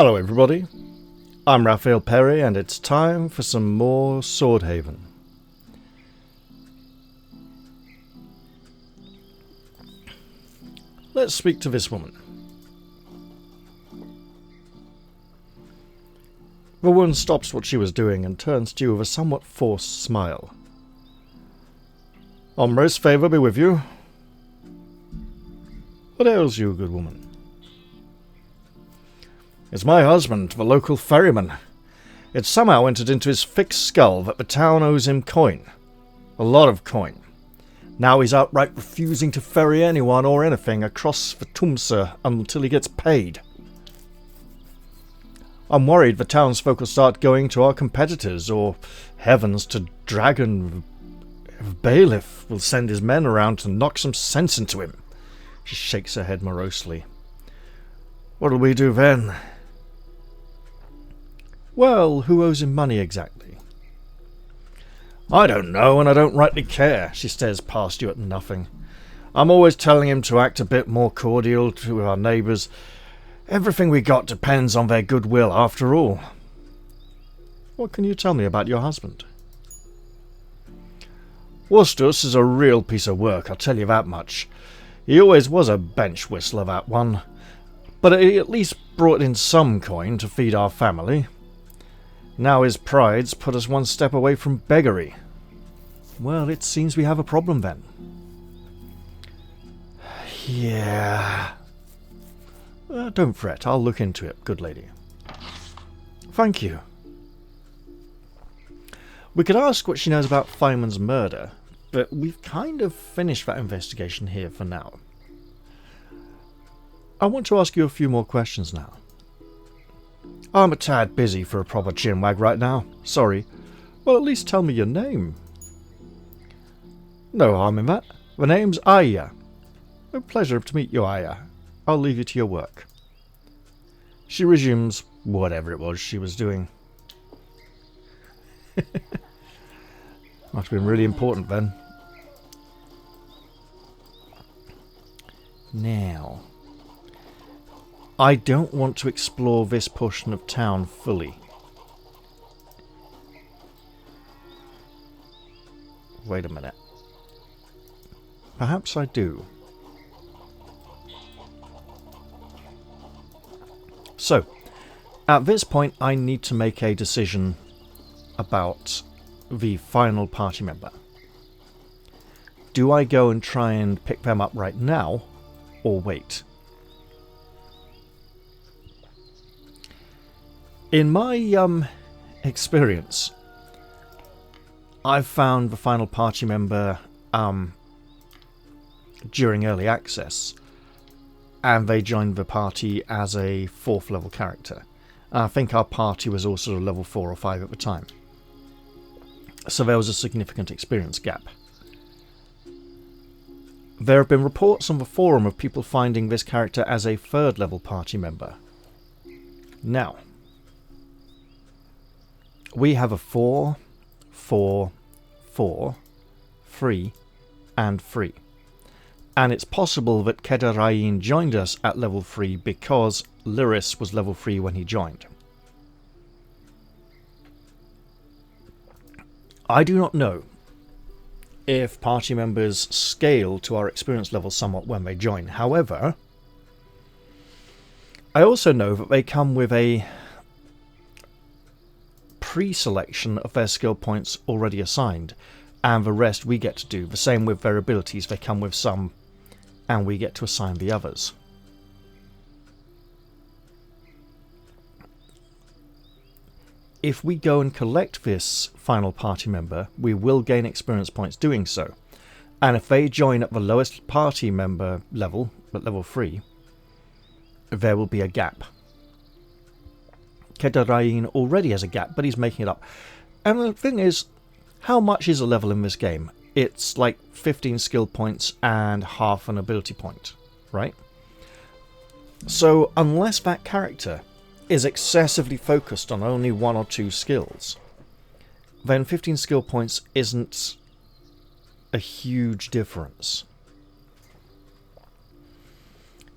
Hello everybody, I'm Raphael Perry and it's time for some more Swordhaven. Let's speak to this woman. The woman stops what she was doing and turns to you with a somewhat forced smile. Omra's favour be with you. What ails you, good woman? It's my husband, the local ferryman. It somehow entered into his thick skull that the town owes him coin. A lot of coin. Now he's outright refusing to ferry anyone or anything across the Tumsa until he gets paid. I'm worried the townsfolk will start going to our competitors, or heavens to Dragon Bailiff will send his men around to knock some sense into him. She shakes her head morosely. What'll we do then? Well, who owes him money exactly? I don't know, and I don't rightly care. She stares past you at nothing. I'm always telling him to act a bit more cordial to our neighbours. Everything we got depends on their goodwill, after all. What can you tell me about your husband? Wustus is a real piece of work, I'll tell you that much. He always was a bench whistler, that one. But he at least brought in some coin to feed our family. Now his pride's put us one step away from beggary. Well, it seems we have a problem then. Yeah. Don't fret, I'll look into it, good lady. Thank you. We could ask what she knows about Feynman's murder, but we've kind of finished that investigation here for now. I want to ask you a few more questions now. I'm a tad busy for a proper chinwag right now. Sorry. Well, at least tell me your name. No harm in that. The name's Aya. A pleasure to meet you, Aya. I'll leave you to your work. She resumes whatever it was she was doing. Must have been really important then. Now, I don't want to explore this portion of town fully. Wait a minute. Perhaps I do. So, at this point I need to make a decision about the final party member. Do I go and try and pick them up right now, or wait? In my experience, I've found the final party member during early access, and they joined the party as a 4th level character. I think our party was also level 4 or 5 at the time, so there was a significant experience gap. There have been reports on the forum of people finding this character as a 3rd level party member. Now, we have a 4, 4, 4, 3, and 3. And it's possible that Kedarain joined us at level 3 because Lyris was level 3 when he joined. I do not know if party members scale to our experience level somewhat when they join. However, I also know that they come with a pre-selection of their skill points already assigned, and the rest we get to do. The same with their abilities, they come with some and we get to assign the others. If we go and collect this final party member, we will gain experience points doing so, and if they join at the lowest party member level, at level 3, there will be a gap. Kedarain already has a gap, but he's making it up. And the thing is, how much is a level in this game? It's like 15 skill points and half an ability point, right? So unless that character is excessively focused on only 1 or 2 skills, then 15 skill points isn't a huge difference.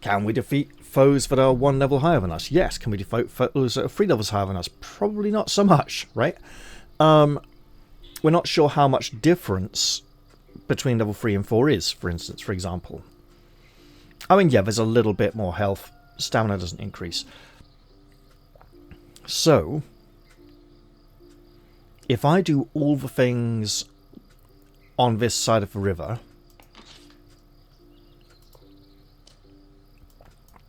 Can we defeat foes that are 1 level higher than us? Yes. Can we defeat foes that are 3 levels higher than us? Probably not so much, right? We're not sure how much difference between level 3 and 4 is, for instance, for example. I mean, yeah, there's a little bit more health. Stamina doesn't increase. So, if I do all the things on this side of the river,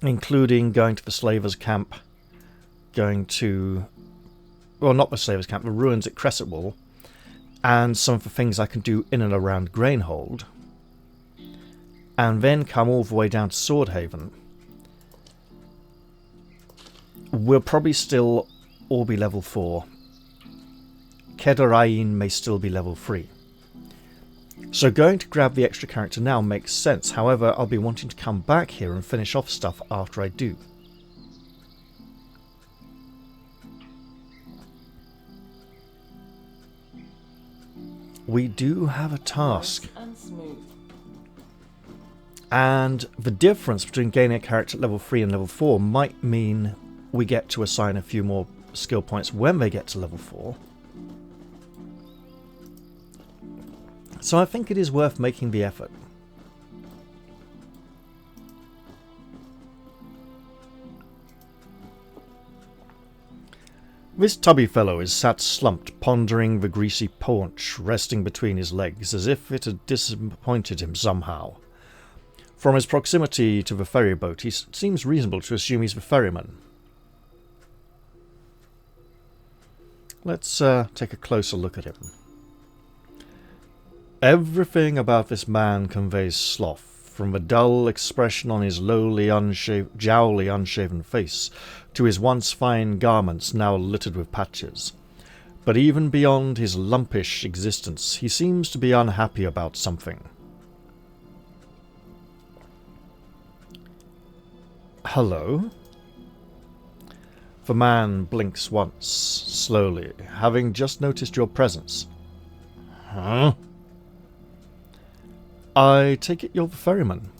including going to the slavers' camp, going to, well, not the slavers' camp, the ruins at Crescent Wall, and some of the things I can do in and around Grainhold, and then come all the way down to Swordhaven, we'll probably still all be level 4. Kedarain may still be level 3. So going to grab the extra character now makes sense. However, I'll be wanting to come back here and finish off stuff after I do. We do have a task. And the difference between gaining a character at level 3 and level 4 might mean we get to assign a few more skill points when they get to level 4. So I think it is worth making the effort. This tubby fellow is sat slumped, pondering the greasy paunch resting between his legs, as if it had disappointed him somehow. From his proximity to the ferry boat, it seems reasonable to assume he's the ferryman. Let's take a closer look at him. Everything about this man conveys sloth, from the dull expression on his lowly, jowly, unshaven face, to his once fine garments now littered with patches. But even beyond his lumpish existence, he seems to be unhappy about something. Hello? The man blinks once, slowly, having just noticed your presence. Huh? I take it you're the ferryman.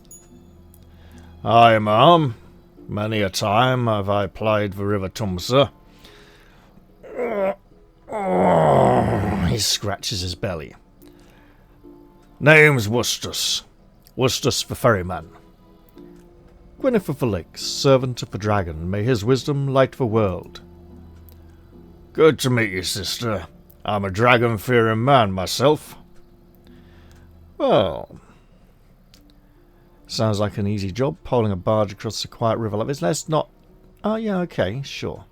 Aye, ma'am. Many a time have I plied the River Tumsa. He scratches his belly. Name's Wustus. Wustus the ferryman. Gwyneth of the Lakes, servant of the dragon, may his wisdom light the world. Good to meet you, sister. I'm a dragon-fearing man myself. Well, sounds like an easy job, poling a barge across the quiet river like this. Let's not... Oh, yeah, okay, sure.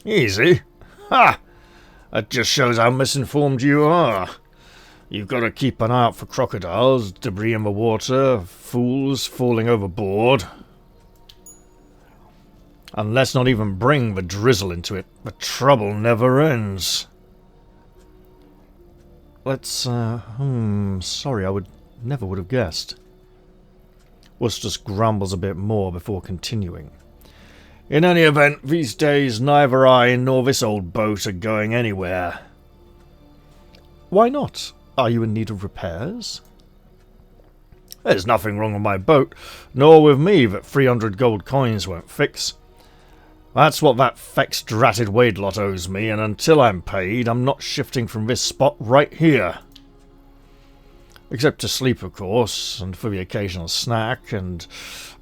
Easy? Ha! That just shows how misinformed you are. You've got to keep an eye out for crocodiles, debris in the water, fools falling overboard. And let's not even bring the drizzle into it. The trouble never ends. Let's, sorry, I never would have guessed. Wustus grumbles a bit more before continuing. In any event, these days neither I nor this old boat are going anywhere. Why not? Are you in need of repairs? There's nothing wrong with my boat, nor with me that 300 gold coins won't fix. That's what that fex-dratted Wadelot owes me, and until I'm paid, I'm not shifting from this spot right here. Except to sleep, of course, and for the occasional snack, and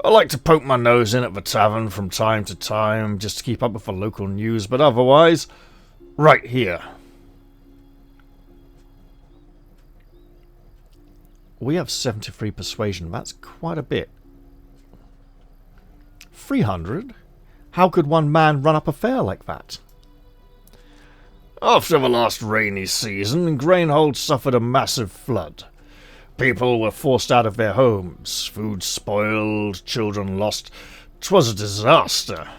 I like to poke my nose in at the tavern from time to time, just to keep up with the local news, but otherwise, right here. We have 73 persuasion. That's quite a bit. 300? How could one man run up a fare like that? After the last rainy season, Grainhold suffered a massive flood. People were forced out of their homes, food spoiled, children lost. 'Twas a disaster.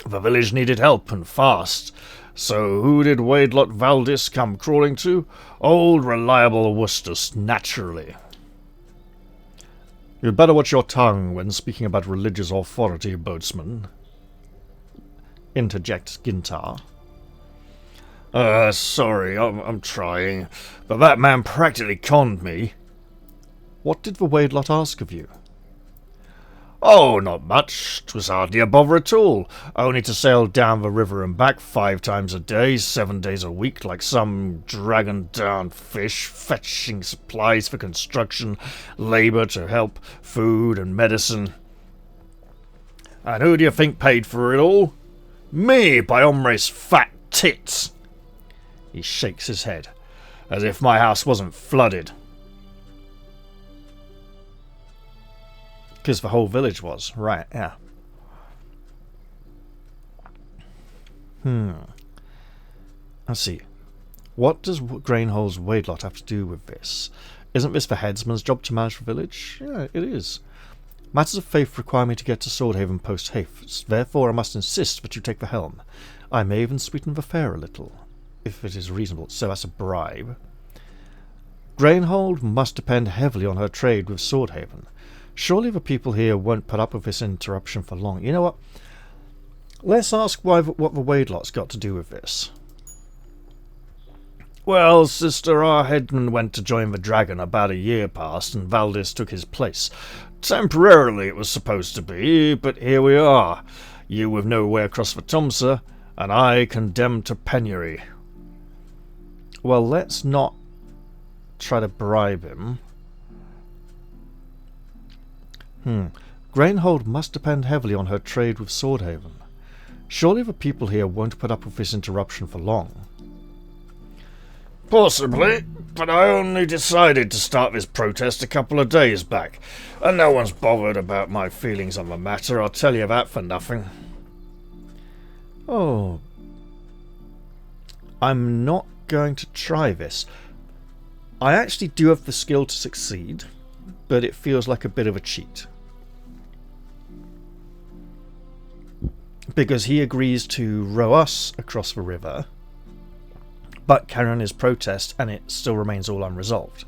The village needed help, and fast. So who did Wadelot Valdis come crawling to? Old reliable Wustus, naturally. You'd better watch your tongue when speaking about religious authority, boatsman. Interjects Gintar. Sorry, I'm trying. But that man practically conned me. What did the Wadelot ask of you? Oh, not much. 'Twas hardly a bother at all. Only to sail down the river and back 5 times a day, 7 days a week, like some dragon-down fish, fetching supplies for construction, labour to help, food and medicine. And who do you think paid for it all? Me, by hombre's fat tits. He shakes his head, as if my house wasn't flooded. Because the whole village was. Right, yeah. Let's see. What does Grainhole's Wadelot have to do with this? Isn't this the headsman's job to manage the village? Yeah, it is. Matters of faith require me to get to Swordhaven post-haste. Therefore I must insist that you take the helm. I may even sweeten the fare a little, if it is reasonable, so as a bribe. Grainhold must depend heavily on her trade with Swordhaven. Surely the people here won't put up with this interruption for long. You know what? Let's ask what the Wadelot's got to do with this. Well, sister, our headman went to join the dragon about a year past, and Valdis took his place. Temporarily it was supposed to be, but here we are. You with no way across the Tumsa, and I condemned to penury. Well, let's not try to bribe him. Grainhold must depend heavily on her trade with Swordhaven. Surely the people here won't put up with this interruption for long. Possibly, but I only decided to start this protest a couple of days back, and no one's bothered about my feelings on the matter, I'll tell you that for nothing. Oh. I'm not going to try this. I actually do have the skill to succeed, but it feels like a bit of a cheat. Because he agrees to row us across the river, but carry on his protest, and it still remains all unresolved.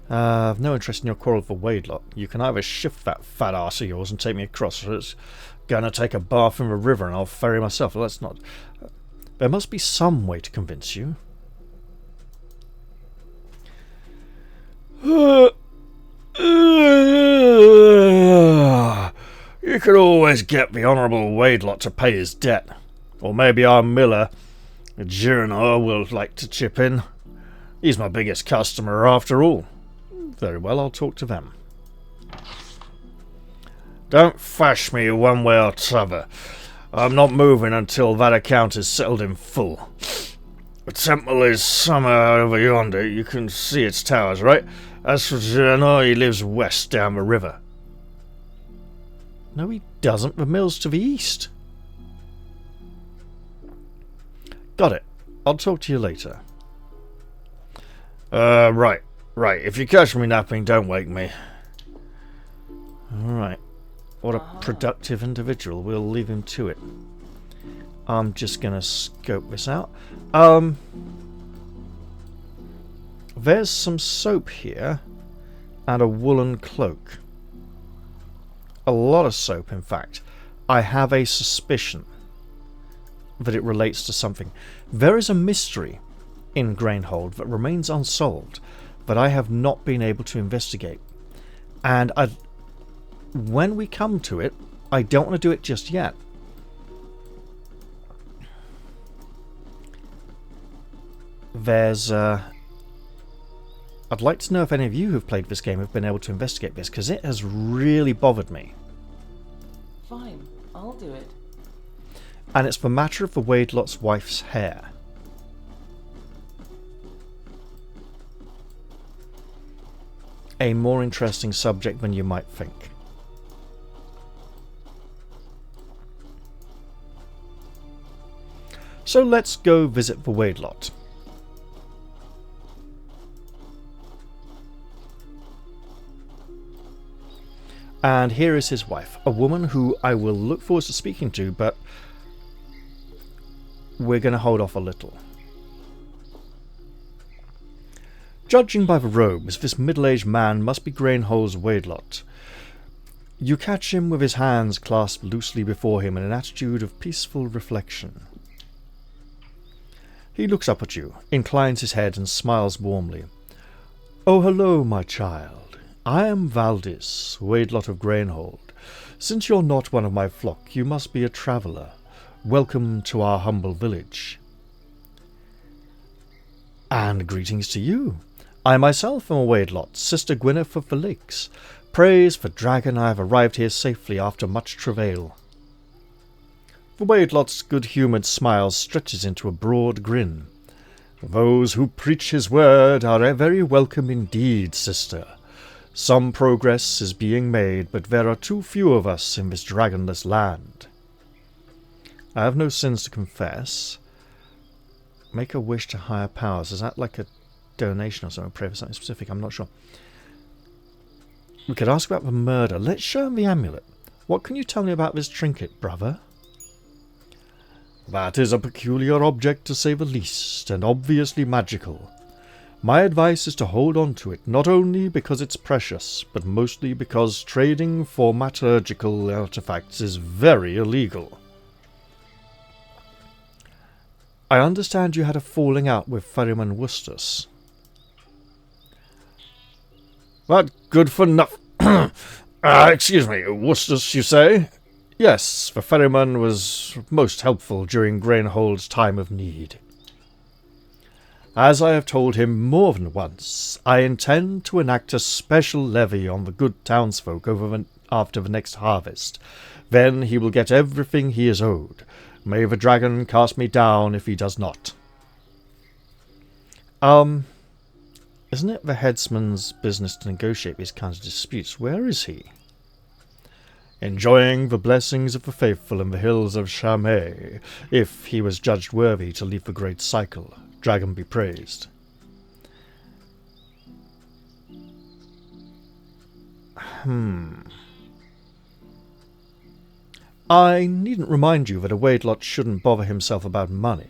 I've no interest in your quarrel for Wadelot. You can either shift that fat arse of yours and take me across, or it's gonna take a bath in the river and I'll ferry myself. Well, that's not... There must be some way to convince you. You could always get the Honourable Wadelot to pay his debt. Or maybe our miller, Girinor, will like to chip in. He's my biggest customer after all. Very well, I'll talk to them. Don't fash me one way or t'other. I'm not moving until that account is settled in full. The temple is somewhere over yonder. You can see its towers, right? As for Girinor, he lives west down the river. No, he doesn't. The mill's to the east. Got it. I'll talk to you later. Right. If you catch me napping, don't wake me. Alright. What a productive individual. We'll leave him to it. I'm just gonna scope this out. There's some soap here. And a woolen cloak. A lot of soap, in fact. I have a suspicion that it relates to something. There is a mystery in Grainhold that remains unsolved that I have not been able to investigate. And when we come to it, I don't want to do it just yet. There's... I'd like to know if any of you who've played this game have been able to investigate this, because it has really bothered me. Fine, I'll do it. And it's the matter of the Wadelot's wife's hair. A more interesting subject than you might think. So let's go visit the Wadelot. And here is his wife, a woman who I will look forward to speaking to, but we're going to hold off a little. Judging by the robes, this middle-aged man must be Grainhold's Wadelot. You catch him with his hands clasped loosely before him in an attitude of peaceful reflection. He looks up at you, inclines his head and smiles warmly. Oh, hello, my child. I am Valdis, Wadelot of Grainhold. Since you're not one of my flock, you must be a traveller. Welcome to our humble village. And greetings to you. I myself am a Wadelot, Sister Gwyneth of the Lakes. Praise for Dragon, I have arrived here safely after much travail. The Wadelot's good-humoured smile stretches into a broad grin. Those who preach his word are very welcome indeed, sister. Some progress is being made, but there are too few of us in this dragonless land. I have no sins to confess. Make a wish to higher powers. Is that like a donation or something? Pray for something specific? I'm not sure. We could ask about the murder. Let's show him the amulet. What can you tell me about this trinket, brother? That is a peculiar object, to say the least, and obviously magical. My advice is to hold on to it, not only because it's precious, but mostly because trading for metallurgical artifacts is very illegal. I understand you had a falling out with Ferryman Wustus. That good for nothing. Excuse me, Wustus, you say? Yes, the ferryman was most helpful during Grainhold's time of need. As I have told him more than once, I intend to enact a special levy on the good townsfolk after the next harvest. Then he will get everything he is owed. May the dragon cast me down if he does not. Isn't it the headsman's business to negotiate these kinds of disputes? Where is he? Enjoying the blessings of the faithful in the hills of Chamay, if he was judged worthy to leave the great cycle. Dragon be praised. I needn't remind you that a Wadelot shouldn't bother himself about money.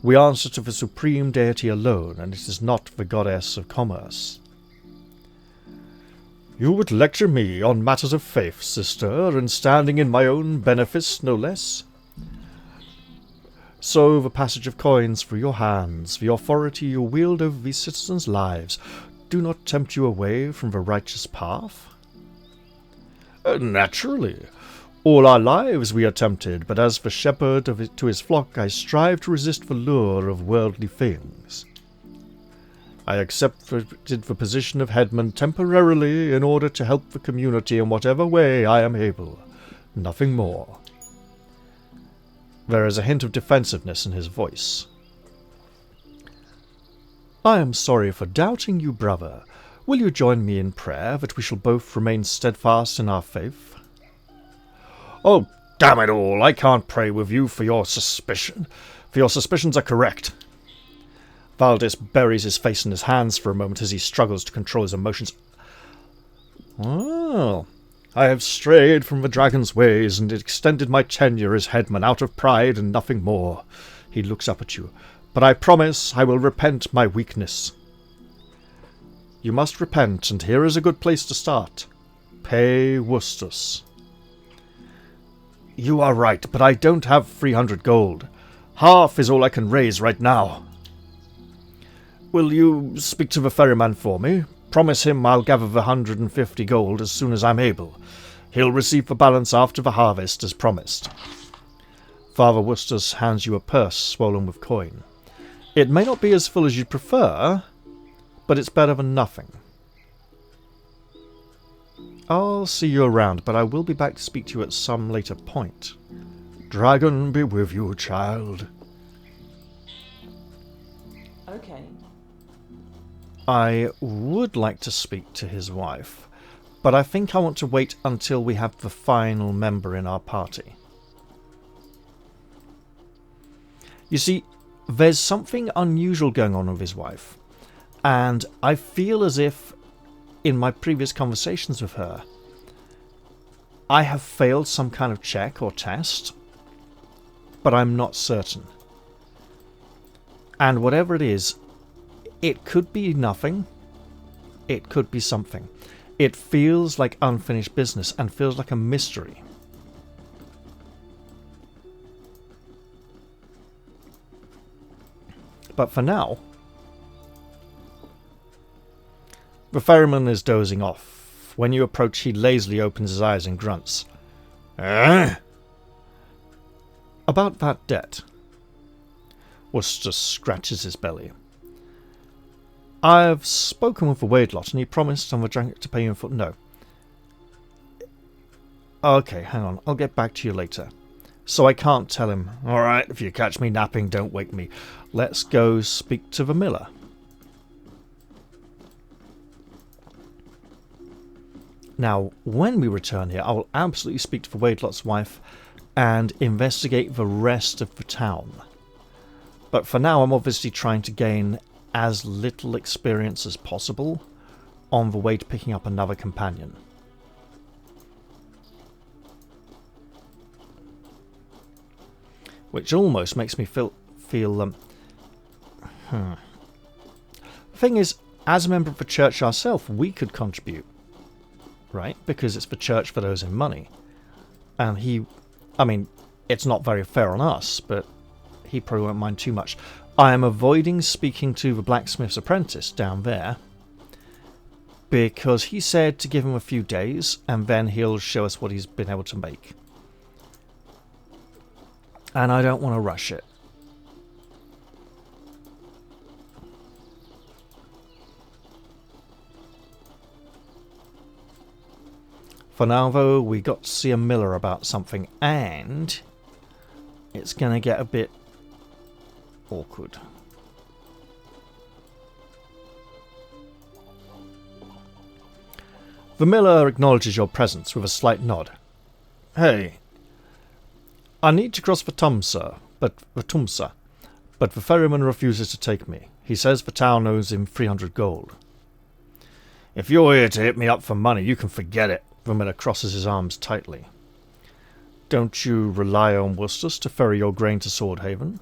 We answer to the supreme deity alone, and it is not the goddess of commerce. You would lecture me on matters of faith, sister, and standing in my own benefice, no less? So the passage of coins through your hands, the authority you wield over these citizens' lives, do not tempt you away from the righteous path? Naturally. All our lives we are tempted, but as the shepherd to his flock, I strive to resist the lure of worldly things. I accepted the position of headman temporarily in order to help the community in whatever way I am able. Nothing more. There is a hint of defensiveness in his voice. I am sorry for doubting you, brother. Will you join me in prayer that we shall both remain steadfast in our faith? Oh, damn it all! I can't pray with you for your suspicions are correct. Valdis buries his face in his hands for a moment as he struggles to control his emotions. Well, I have strayed from the dragon's ways and extended my tenure as headman out of pride and nothing more. He looks up at you. But I promise I will repent my weakness. You must repent, and here is a good place to start. Pay Wustus. You are right, but I don't have 300 gold. Half is all I can raise right now. Will you speak to the ferryman for me? Promise him I'll gather the 150 gold as soon as I'm able. He'll receive the balance after the harvest, as promised. Father Wustus hands you a purse swollen with coin. It may not be as full as you'd prefer, but it's better than nothing. I'll see you around, but I will be back to speak to you at some later point. Dragon be with you, child. Okay. I would like to speak to his wife, but I think I want to wait until we have the final member in our party. You see, there's something unusual going on with his wife, and I feel as if, in my previous conversations with her, I have failed some kind of check or test, but I'm not certain. And whatever it is, it could be nothing. It could be something. It feels like unfinished business and feels like a mystery. But for now, The ferryman is dozing off. When you approach, he lazily opens his eyes and grunts. About that debt. Wustus scratches his belly. I've spoken with the Wadelot, and he promised on the Drank to pay you in full. No. Okay, hang on. I'll get back to you later. So I can't tell him. Alright, if you catch me napping, don't wake me. Let's go speak to the miller. Now, when we return here, I will absolutely speak to the Wadelot's wife and investigate the rest of the town. But for now, I'm obviously trying to gain as little experience as possible on the way to picking up another companion. Which almost makes me feel The thing is, as a member of the church ourselves, we could contribute. Right? Because it's the church that owes him money. And I mean, it's not very fair on us, but he probably won't mind too much. I am avoiding speaking to the blacksmith's apprentice down there, because he said to give him a few days, and then he'll show us what he's been able to make. And I don't want to rush it. For now, though, we got to see a miller about something, and it's going to get a bit awkward. The miller acknowledges your presence with a slight nod. Hey, I need to cross the Tumsa, but the ferryman refuses to take me. He says the town owes him 300 gold. If you're here to hit me up for money, you can forget it. The miller crosses his arms tightly. Don't you rely on Wustus to ferry your grain to Swordhaven?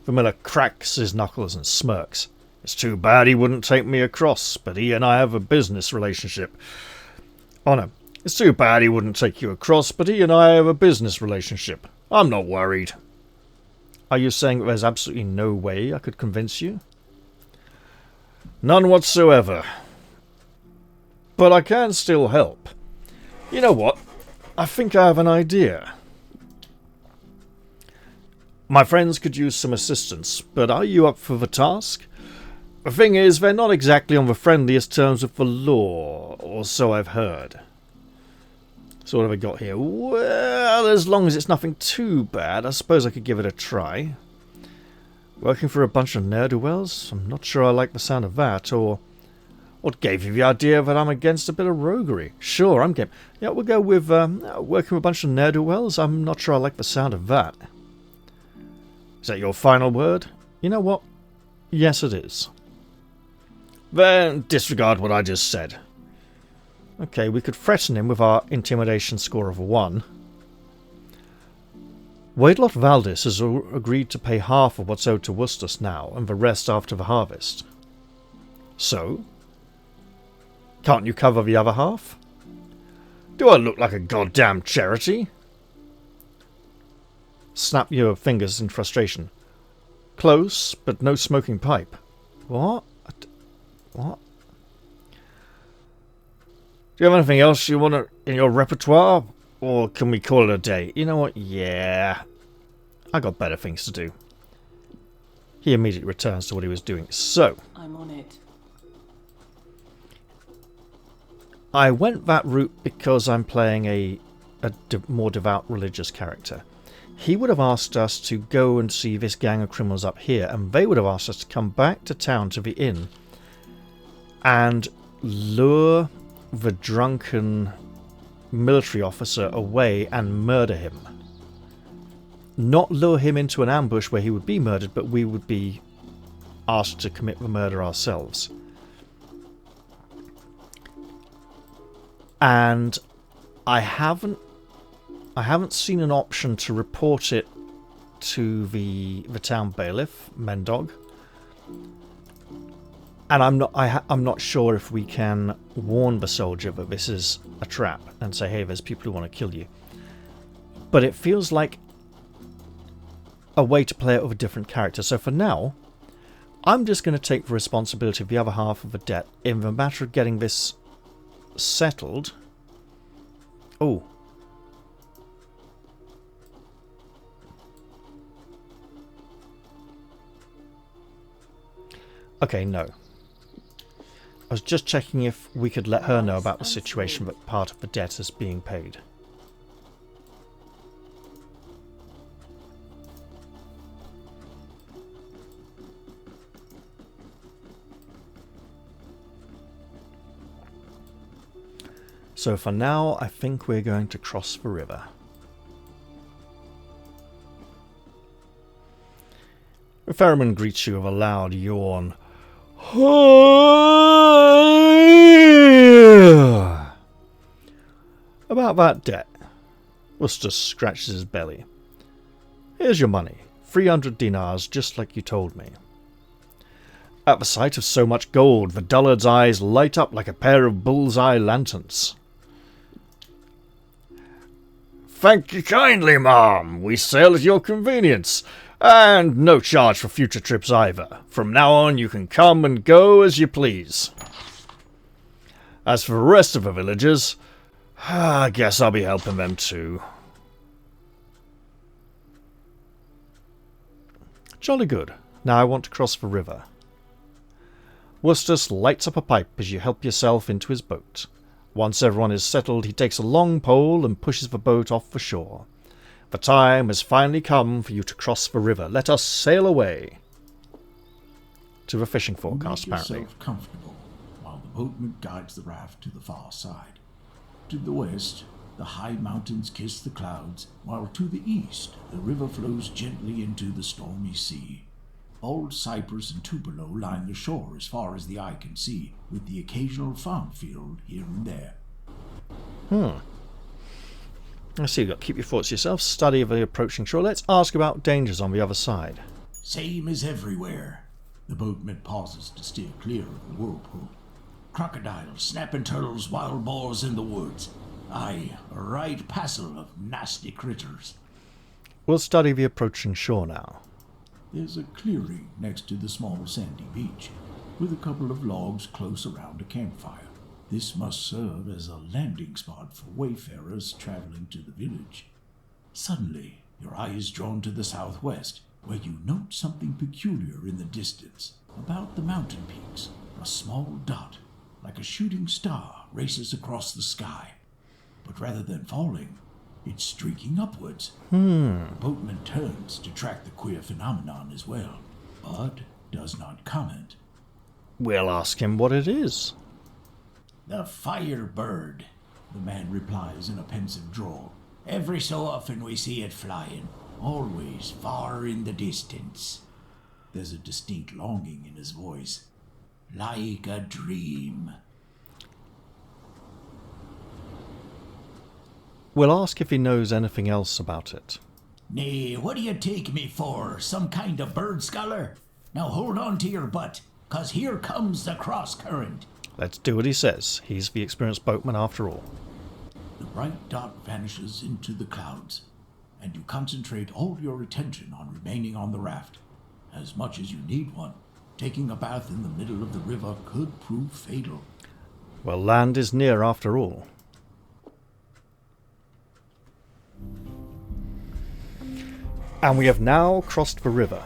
The miller cracks his knuckles and smirks. It's too bad he wouldn't take me across, but he and I have a business relationship. Oh no, it's too bad he wouldn't take you across, but he and I have a business relationship. I'm not worried. Are you saying that there's absolutely no way I could convince you? None whatsoever. But I can still help. You know what? I think I have an idea. My friends could use some assistance, but are you up for the task? The thing is, they're not exactly on the friendliest terms with the law, or so I've heard. So what have I got here? Well, as long as it's nothing too bad, I suppose I could give it a try. Working for a bunch of ne'er-do-wells? I'm not sure I like the sound of that, or... What gave you the idea that I'm against a bit of roguery? Sure, I'm game. Yeah, we'll go with working with a bunch of ne'er-do-wells. I'm not sure I like the sound of that. Is that your final word? You know what? Yes, it is. Then disregard what I just said. Okay, we could threaten him with our intimidation score of 1. Wadelot Valdis has agreed to pay half of what's owed to Wustus now, and the rest after the harvest. So... Can't you cover the other half? Do I look like a goddamn charity? Snap your fingers in frustration. Close, but no smoking pipe. What? What? Do you have anything else you want in your repertoire? Or can we call it a day? You know what? Yeah. I got better things to do. He immediately returns to what he was doing. So... I'm on it. I went that route because I'm playing a more devout religious character. He would have asked us to go and see this gang of criminals up here, and they would have asked us to come back to town to the inn and lure the drunken military officer away and murder him. Not lure him into an ambush where he would be murdered, but we would be asked to commit the murder ourselves. And I haven't seen an option to report it to the town bailiff, Mendog. And I'm not sure if we can warn the soldier that this is a trap and say, hey, there's people who want to kill you. But it feels like a way to play it with a different character. So for now, I'm just going to take the responsibility of the other half of the debt in the matter of getting this settled. Oh. Okay, no. I was just checking if we could let her know about the situation that part of the debt is being paid. So for now, I think we're going to cross the river. The Ferryman greets you with a loud yawn. About that debt. Wustus scratches his belly. Here's your money. 300 dinars, just like you told me. At the sight of so much gold, the dullard's eyes light up like a pair of bull's-eye lanterns. Thank you kindly, ma'am. We sail at your convenience. And no charge for future trips either. From now on, you can come and go as you please. As for the rest of the villagers, I guess I'll be helping them too. Jolly good. Now I want to cross the river. Wustus lights up a pipe as you help yourself into his boat. Once everyone is settled, he takes a long pole and pushes the boat off the shore. The time has finally come for you to cross the river. Let us sail away. To the fishing forecast, apparently. Make yourself comfortable while the boatman guides the raft to the far side. To the west, the high mountains kiss the clouds, while to the east, the river flows gently into the stormy sea. Old cypress and tupelo line the shore as far as the eye can see, with the occasional farm field here and there. I see you've got to keep your thoughts to yourself, study of the approaching shore. Let's ask about dangers on the other side. Same as everywhere. The boatman pauses to steer clear of the whirlpool. Crocodiles, snapping turtles, wild boars in the woods. Aye, a right passel of nasty critters. We'll study the approaching shore now. There's a clearing next to the small sandy beach, with a couple of logs close around a campfire. This must serve as a landing spot for wayfarers traveling to the village. Suddenly, your eye is drawn to the southwest, where you note something peculiar in the distance. About the mountain peaks, a small dot, like a shooting star, races across the sky. But rather than falling, it's streaking upwards. The boatman turns to track the queer phenomenon as well, but does not comment. We'll ask him what it is. The firebird, the man replies in a pensive drawl. Every so often we see it flying, always far in the distance. There's a distinct longing in his voice. Like a dream. We'll ask if he knows anything else about it. Nay, what do you take me for? Some kind of bird scholar? Now hold on to your butt, 'cause here comes the cross current. Let's do what he says. He's the experienced boatman after all. The bright dot vanishes into the clouds, and you concentrate all your attention on remaining on the raft, as much as you need one. Taking a bath in the middle of the river could prove fatal. Well, land is near after all. And we have now crossed the river.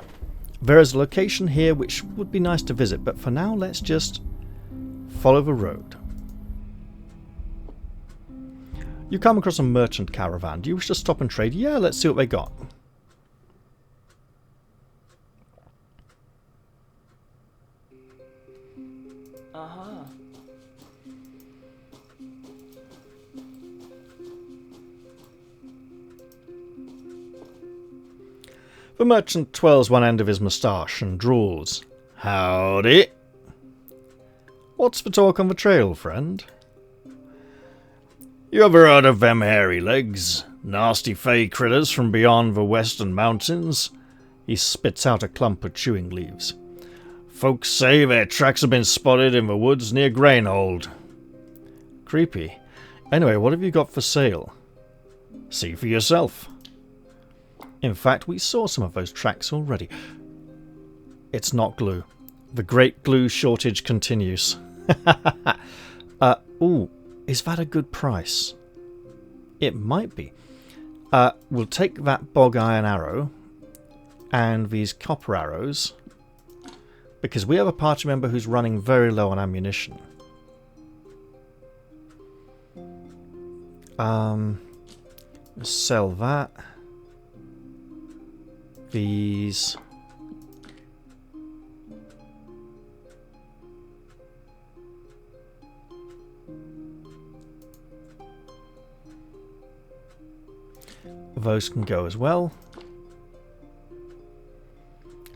There is a location here which would be nice to visit, but for now let's just follow the road. You come across a merchant caravan. Do you wish to stop and trade? Yeah, let's see what they got. The merchant twirls one end of his moustache and drawls. Howdy. What's the talk on the trail, friend? You ever heard of them hairy legs? Nasty fey critters from beyond the western mountains? He spits out a clump of chewing leaves. Folks say their tracks have been spotted in the woods near Grainhold. Creepy. Anyway, what have you got for sale? See for yourself. In fact, we saw some of those tracks already. It's not glue. The great glue shortage continues. Ooh, is that a good price? It might be. We'll take that bog iron arrow and these copper arrows because we have a party member who's running very low on ammunition. Sell that. These. Those can go as well.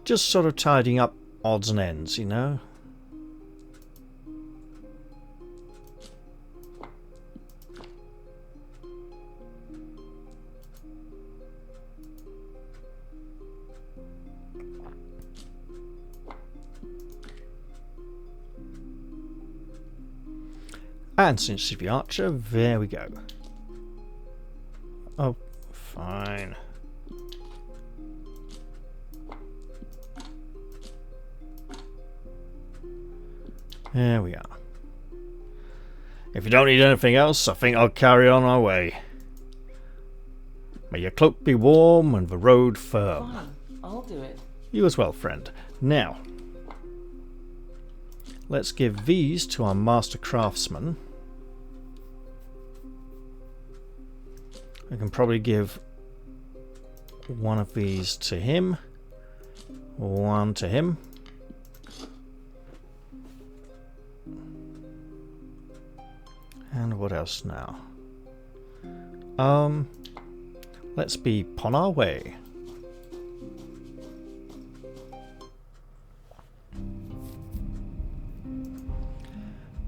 Just sort of tidying up odds and ends, you know. And since she's the archer, there we go. Oh, fine. There we are. If you don't need anything else, I think I'll carry on our way. May your cloak be warm and the road firm. Fine, I'll do it. You as well, friend. Now, let's give these to our master craftsman. I can probably give one of these to him, one to him. And what else now? Let's be upon our way.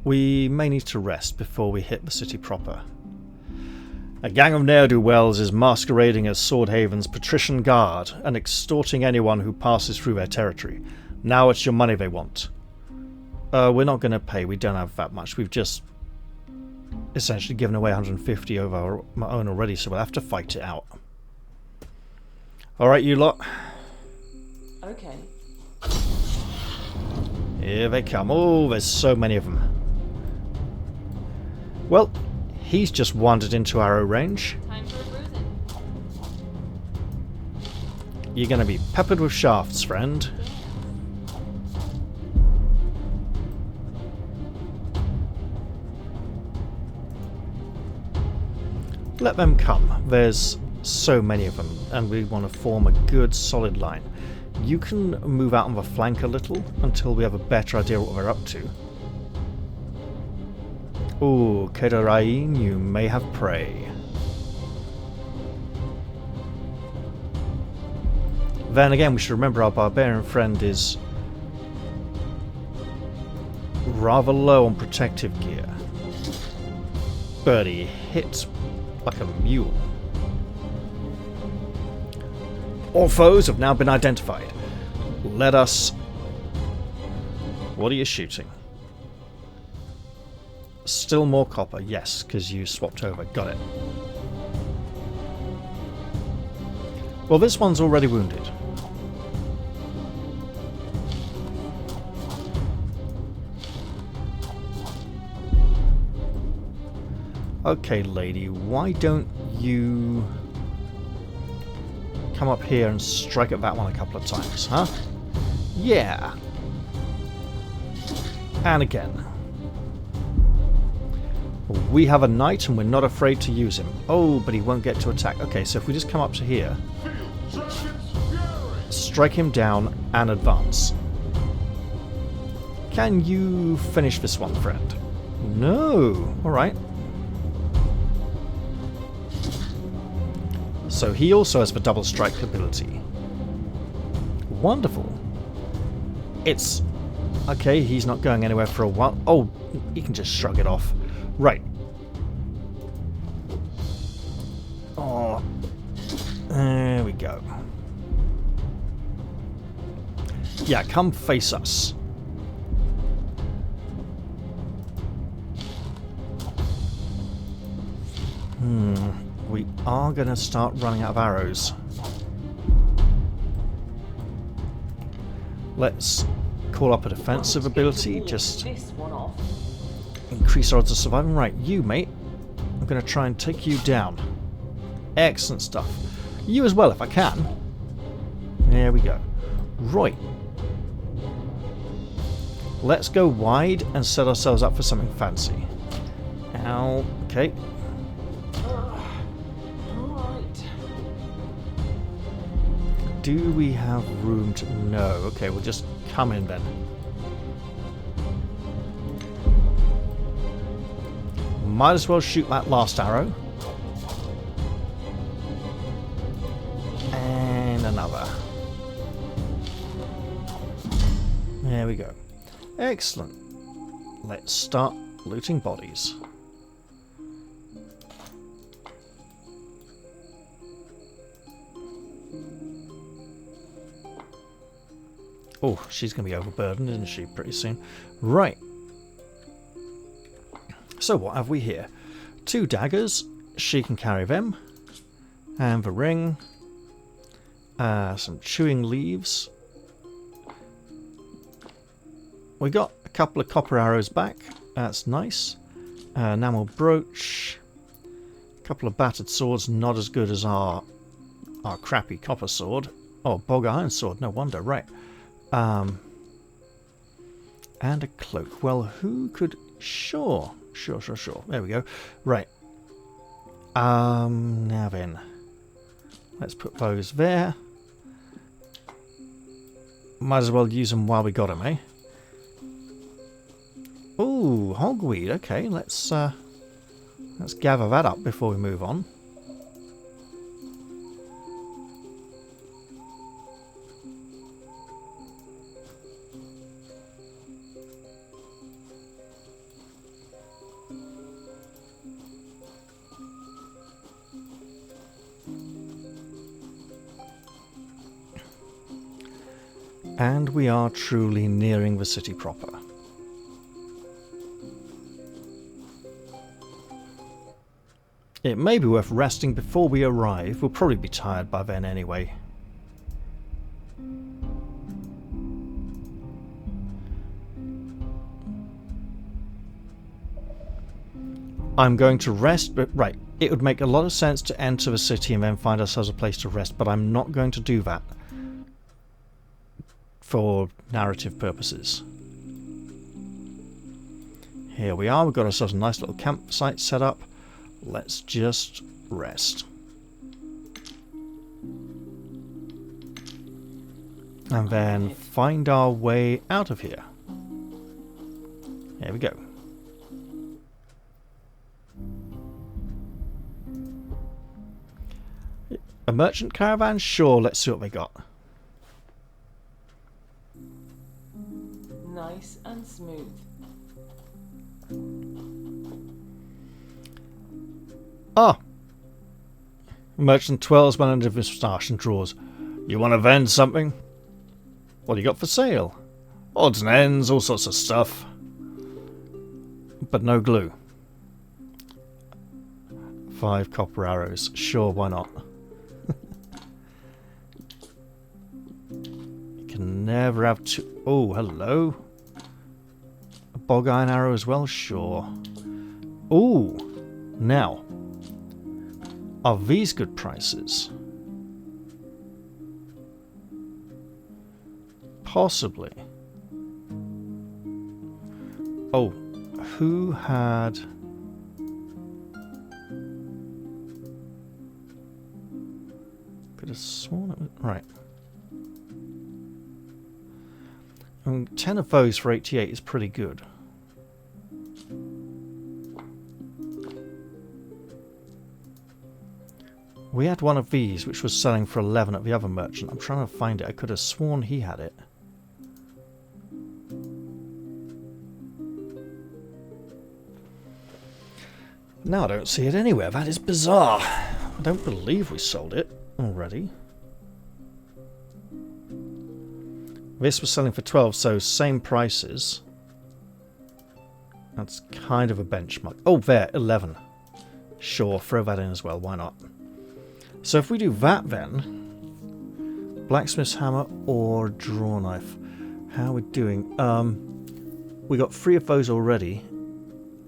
We may need to rest before we hit the city proper. A gang of ne'er-do-wells is masquerading as Swordhaven's patrician guard and extorting anyone who passes through their territory. Now it's your money they want. We're not going to pay, we don't have that much. We've just essentially given away 150 of our own already, so we'll have to fight it out. Alright, you lot. Okay. Here they come. Oh, there's so many of them. Well, he's just wandered into arrow range. Time for a bruising. You're going to be peppered with shafts, friend. Let them come. There's so many of them, and we want to form a good, solid line. You can move out on the flank a little until we have a better idea what we're up to. Ooh, Kedarain, you may have prey. Then again, we should remember our barbarian friend is rather low on protective gear. But he hits like a mule. All foes have now been identified. Let us... What are you shooting? Still more copper. Yes, because you swapped over. Got it. Well, this one's already wounded. Okay, lady, why don't you come up here and strike at that one a couple of times, huh? Yeah. And again. We have a knight and we're not afraid to use him. Oh, but he won't get to attack. Okay, so if we just come up to here, strike him down and advance. Can you finish this one, friend? No. Alright. So he also has the double strike ability. Wonderful. It's... Okay, he's not going anywhere for a while. Oh, he can just shrug it off. Right. Oh. There we go. Yeah, come face us. We are going to start running out of arrows. Let's call up a defensive ability, Wall just this one off. increase our odds of surviving. Right, you mate, I'm going to try and take you down. Excellent stuff. You as well if I can. There we go. Right. Let's go wide and set ourselves up for something fancy. Ow. Okay. Right. Do we have room to... No. Okay, we'll just come in then. Might as well shoot that last arrow. And another. There we go. Excellent. Let's start looting bodies. Oh, she's going to be overburdened, isn't she, pretty soon? Right. So what have we here? 2 daggers. She can carry them. And the ring. Some chewing leaves. We got a couple of copper arrows back. That's nice. Enamel brooch. A couple of battered swords. Not as good as our crappy copper sword. Oh, bog iron sword. No wonder. Right. And a cloak. Well, who could... Sure. There we go. Right. Now then. Let's put those there. Might as well use them while we got them, eh? Ooh, hogweed. Okay, let's gather that up before we move on. And we are truly nearing the city proper. It may be worth resting before we arrive. We'll probably be tired by then anyway. I'm going to rest, but right, it would make a lot of sense to enter the city and then find ourselves a place to rest, but I'm not going to do that. For narrative purposes. Here we are, we've got ourselves a nice little campsite set up. Let's just rest. And then find our way out of here. There we go. A merchant caravan? Sure, let's see what they got. Nice and smooth. Ah! Merchant twirls one end of his moustache and draws. You want to vend something? What do you got for sale? Odds and ends, all sorts of stuff. But no glue. 5 copper arrows. Sure, why not? You can never have two... Oh, hello. A bog iron arrow as well? Sure. Ooh. Now. Are these good prices? Possibly. Oh. Who had... Could have sworn it was... Right. 10 of those for 88 is pretty good. We had one of these, which was selling for 11 at the other merchant. I'm trying to find it. I could have sworn he had it. Now I don't see it anywhere. That is bizarre. I don't believe we sold it already. This was selling for 12, so same prices. That's kind of a benchmark. Oh, there, 11. Sure, throw that in as well. Why not? So if we do that then, blacksmith's hammer or draw knife. How are we doing? We got 3 of those already.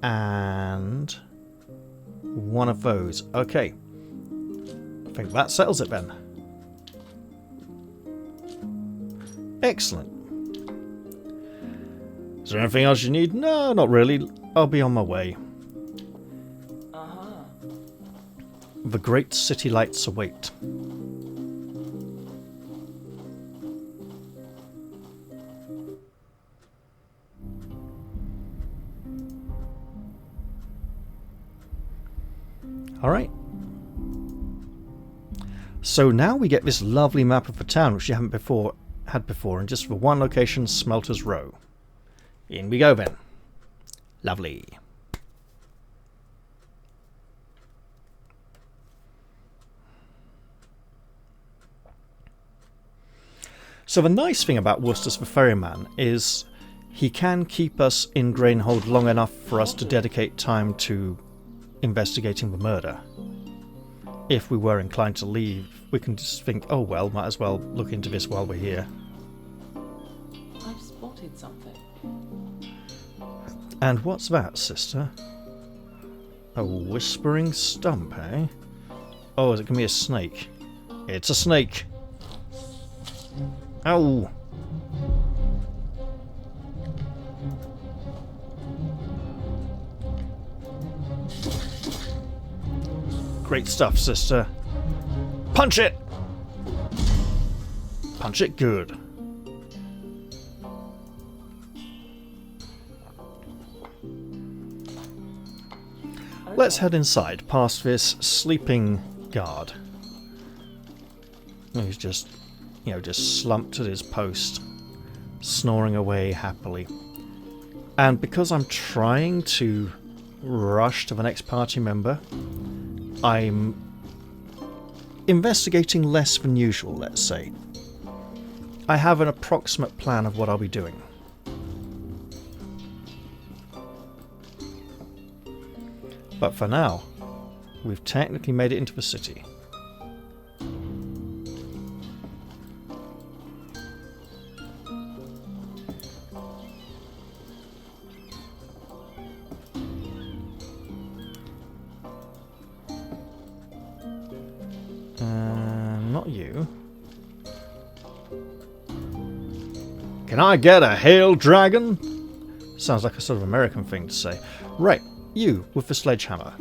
And 1 of those. Okay. I think that settles it then. Excellent. Is there anything else you need? No, not really. I'll be on my way. The great city lights await. Alright. So now we get this lovely map of the town which you haven't had before, and just for one location, Smelter's Row. In we go then. Lovely. So the nice thing about Wustus the Ferryman is he can keep us in Grainhold long enough for us to dedicate time to investigating the murder. If we were inclined to leave, we can just think, oh well, might as well look into this while we're here. I've spotted something. And what's that, sister? A whispering stump, eh? Oh, is it going to be a snake? It's a snake! Ow! Great stuff, sister. Punch it! Punch it good. Let's head inside, past this sleeping guard. He's just, just slumped at his post, snoring away happily. And because I'm trying to rush to the next party member, I'm investigating less than usual, let's say. I have an approximate plan of what I'll be doing. But for now, we've technically made it into the city. Not you. Can I get a hail dragon? Sounds like a sort of American thing to say. Right, you with the sledgehammer.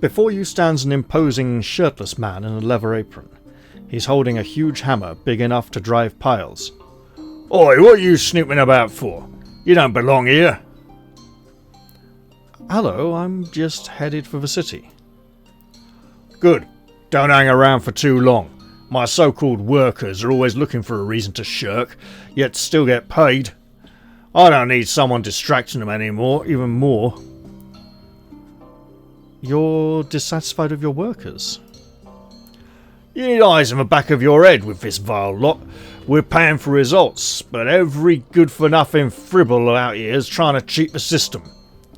Before you stands an imposing shirtless man in a leather apron. He's holding a huge hammer big enough to drive piles. Oi, what are you snooping about for? You don't belong here. Hello, I'm just headed for the city. Good. Don't hang around for too long. My so-called workers are always looking for a reason to shirk, yet still get paid. I don't need someone distracting them anymore, even more. You're dissatisfied with your workers? You need eyes in the back of your head with this vile lot. We're paying for results, but every good-for-nothing fribble out here is trying to cheat the system.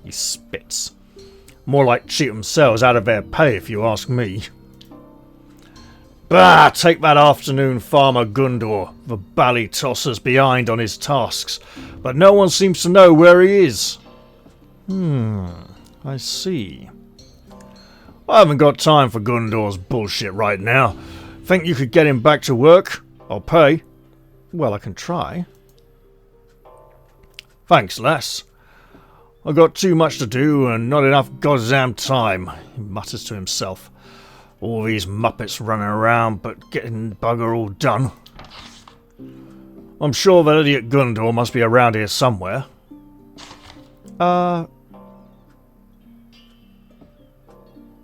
He spits. More like cheat themselves out of their pay, if you ask me. Bah! Take that afternoon farmer Gundur. The bally tosser's behind on his tasks, but no one seems to know where he is. I see. I haven't got time for Gundur's bullshit right now. Think you could get him back to work? I'll pay. Well, I can try. Thanks, lass. I've got too much to do and not enough goddamn time, he mutters to himself. All these muppets running around but getting bugger all done. I'm sure that idiot Gundur must be around here somewhere.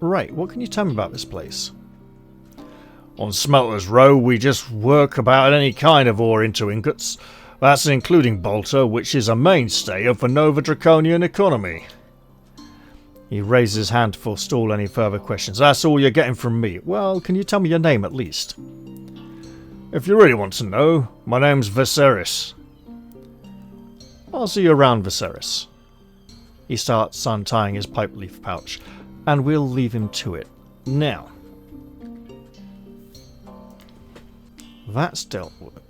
Right, what can you tell me about this place? On Smelter's Row, we just work about any kind of ore into ingots. That's including Baldur, which is a mainstay of the Nova Draconian economy. He raises his hand to forestall any further questions. That's all you're getting from me. Well, can you tell me your name at least? If you really want to know, my name's Viserys. I'll see you around, Viserys. He starts untying his pipe leaf pouch, and we'll leave him to it. Now, that's dealt with.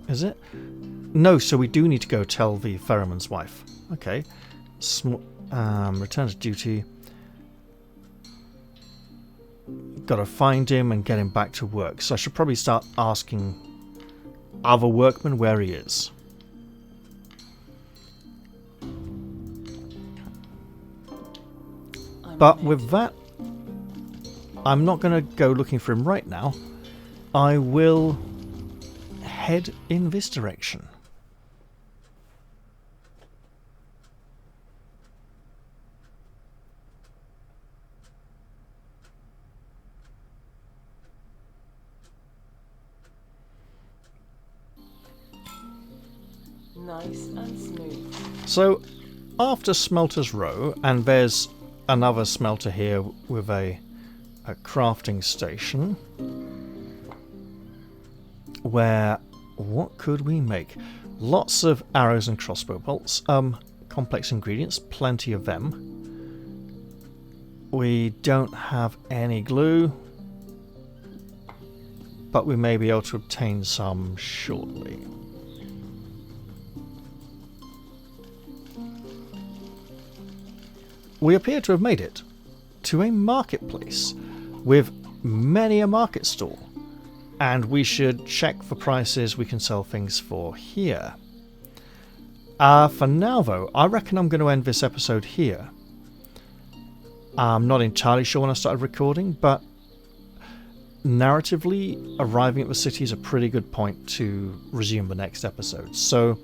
Is it? No, so we do need to go tell the Ferryman's wife. Okay. Return to duty. Gotta find him and get him back to work. So I should probably start asking other workmen where he is. But with that, I'm not going to go looking for him right now. I will head in this direction. Nice and smooth. So, after Smelter's Row, and there's another smelter here with a crafting station, where what could we make? Lots of arrows and crossbow bolts. Complex ingredients, plenty of them. We don't have any glue, but we may be able to obtain some shortly. We appear to have made it to a marketplace with many a market stall, and we should check for prices we can sell things for here. For now though, I reckon I'm going to end this episode here. I'm not entirely sure when I started recording, but narratively, arriving at the city is a pretty good point to resume the next episode. So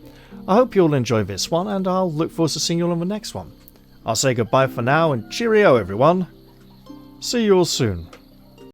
I hope you'll enjoy this one, and I'll look forward to seeing you all in the next one. I'll say goodbye for now, and cheerio everyone. See you all soon.